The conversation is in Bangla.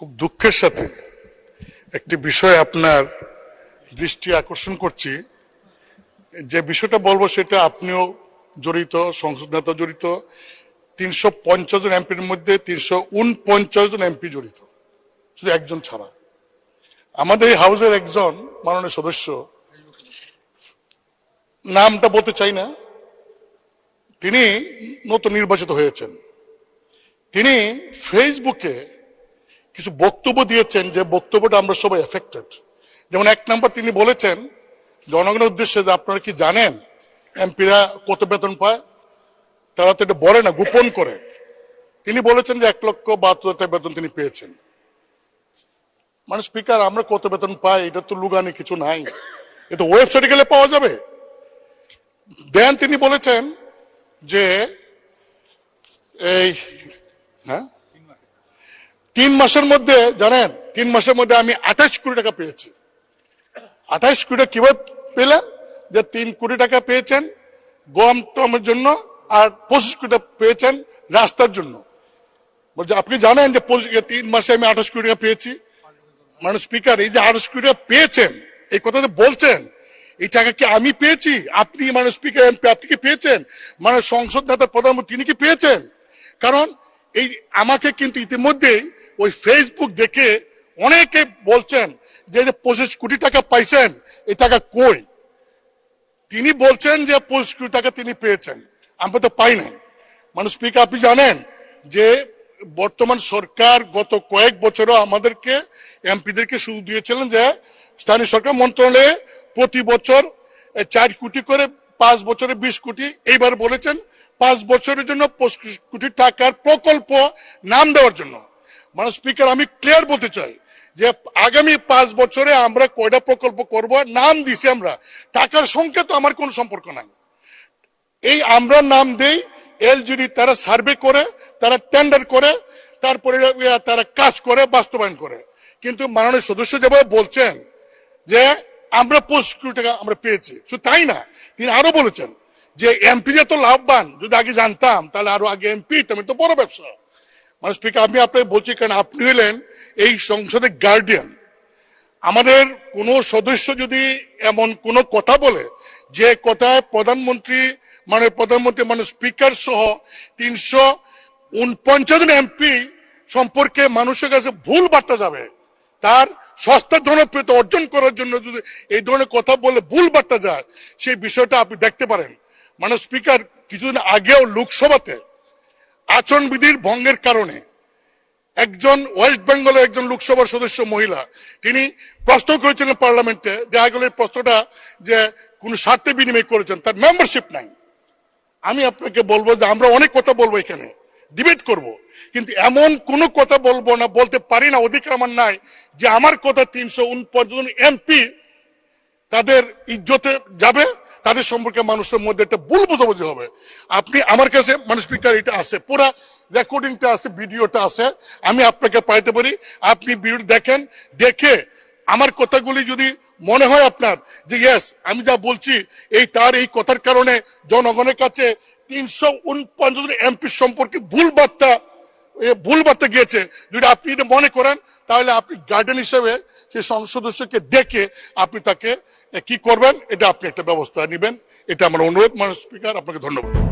খুব দুঃখের সাথে একটি বিষয় আপনার দৃষ্টি আকর্ষণ করছি। যে বিষয়টা বলবো সেটা আপনিও জড়িত, সংসদ নেতা জড়িত, 350 জন এমপির মধ্যে 349 জন এমপি জড়িত, শুধু একজন ছাড়া। আমাদের এই হাউসের একজন মাননীয় সদস্য, নামটা বলতে চাই না, তিনি নতুন নির্বাচিত হয়েছেন। তিনি ফেসবুকে কিছু বক্তব্য দিয়েছেন, যে বক্তব্যটা আমরা সবাই এফেক্টেড। যেমন এক নম্বর তিনি বলেছেন জনগণের উদ্দেশ্যে যে আপনারা কি জানেন এমপিরা কত বেতন পায়? তারা তো এটা বলে না, গোপন করে। তিনি বলেছেন যে 1,72,000 টাকা বেতন তিনি পেয়েছেন। মানে স্পিকার, আমরা কত বেতন পাই এটা তো লুগানি কিছু নাই, এটা ওয়েবসাইটে গেলে পাওয়া যাবে। দেন তিনি বলেছেন যে এই 3 মাসের মধ্যে, জানেন 3 মাসের মধ্যে আমি 28 কোটি টাকা পেয়েছি। 28 কোটি টাকা কিভাবে পেলেন? যে 3 কোটি টাকা পেয়েছেন গম টমের জন্য, আর 25 কোটি টাকা পেয়েছেন রাস্তার জন্য। বলছে আপনি জানেন যে 3 মাসে আমি 28 কোটি টাকা পেয়েছি। মানে স্পিকার, এই যে 28 কোটি টাকা পেয়েছেন, এই কথা বলছেন, এই টাকা কি আমি পেয়েছি? আপনি মানে স্পিকার এমপি আপনি কি পেয়েছেন? মানে সংসদ নেতা প্রধানমন্ত্রী তিনি কি পেয়েছেন? কারণ এই আমাকে কিন্তু ইতিমধ্যেই ওই ফেসবুক দেখে অনেকে বলছেন যে 25 কোটি টাকা পাইছেন, এই টাকা কই? তিনি বলছেন যে 25 কোটি টাকা তিনি পেয়েছেন, আমরা তো পাই নাই। মানে স্পিকার, আপনি জানেন যে বর্তমান সরকার গত কয়েক বছরও আমাদেরকে এমপিদেরকে সুযোগ দিয়েছিলেন যে স্থানীয় সরকার মন্ত্রণালয়ে প্রতি বছর 4 কোটি করে, 5 বছরে 20 কোটি, এইবার বলেছেন 5 বছরের জন্য 25 কোটি টাকার প্রকল্প নাম দেওয়ার জন্য। মানে স্পিকার, আমি ক্লিয়ার বলতে চাই যে আগামী 5 বছরে আমরা কয়টা প্রকল্প করব নাম দিছি আমরা, টাকার সঙ্গে তো আমার কোনো সম্পর্ক নাই। এই আমরা নাম দেই, এলজিডি তারা সার্ভে করে, তারা টেন্ডার করে, তারপরে তারা কাজ করে, বাস্তবায়ন করে। কিন্তু মাননীয় সদস্য যেভাবে বলছেন যে আমরা 25 কোটি টাকা আমরা পেয়েছি, শুধু তাই না, তিনি আরো বলেছেন যে এমপি যে তো লাভবান, যদি আগে জানতাম তাহলে আরো আগে এমপি আমি তো বড় ব্যবসা। মানে স্পিকার, আমি আপনাকে বলছি কারণ আপনি হলেন এই সংসদের গার্ডিয়ান। আমাদের কোন সদস্য যদি এমন কোন কথা বলে যে কথায় প্রধানমন্ত্রী মানে স্পিকার সহ 349 জন এমপি সম্পর্কে মানুষের কাছে ভুল বার্তা যাবে, তার সস্তা জনপ্রিয়তা অর্জন করার জন্য যদি এই ধরনের কথা বলে ভুল বার্তা যায়, সেই বিষয়টা আপনি দেখতে পারেন। মানে স্পিকার, কিছুদিন আগেও লোকসভাতে আচরণবিধির ভঙ্গের কারণে একজন ওয়েস্ট বেঙ্গলের একজন লোকসভার সদস্য মহিলা, তিনি প্রশ্ন করেছিলেন পার্লামেন্টে, দেখা গেল এই প্রশ্নটা যে কোন স্বার্থে বিনিময় করেছেন, তার মেম্বারশিপ নাই। আমি আপনাকে বলবো যে আমরা অনেক কথা বলবো, এখানে ডিবেট করব, কিন্তু এমন কোন কথা বলবো না, বলতে পারি না, অধিকার আমার নাই যে আমার কথা 349 জন এমপি তাদের ইজ্জতে যাবে, তাদের সম্পর্কে মানুষের মধ্যে একটা ভুল বোঝাবুঝি হবে। আপনি আমার কাছে মানে স্পিকার এটা আছে, পুরা রেকর্ডিংটা আছে, ভিডিওটা আছে, আমি আপনাকে পাইতে পারি। আপনি ভিডিও দেখেন, দেখে আমার কথাগুলি যদি মনে হয় আপনার যে ইয়েস আমি যা বলছি তার এই কথার কারণে জনগণের কাছে 349 জন এমপি সম্পর্কে ভুল বার্তা গিয়েছে, যদি আপনি এটা মনে করেন, তাহলে আপনি গার্ডিয়ান হিসেবে সেই সংসদ সদস্যকে ডেকে আপনি তাকে কি করবেন, এটা আপনি একটা ব্যবস্থা নেবেন, এটা আমার অনুরোধ। মানে স্পিকার, আপনাকে ধন্যবাদ।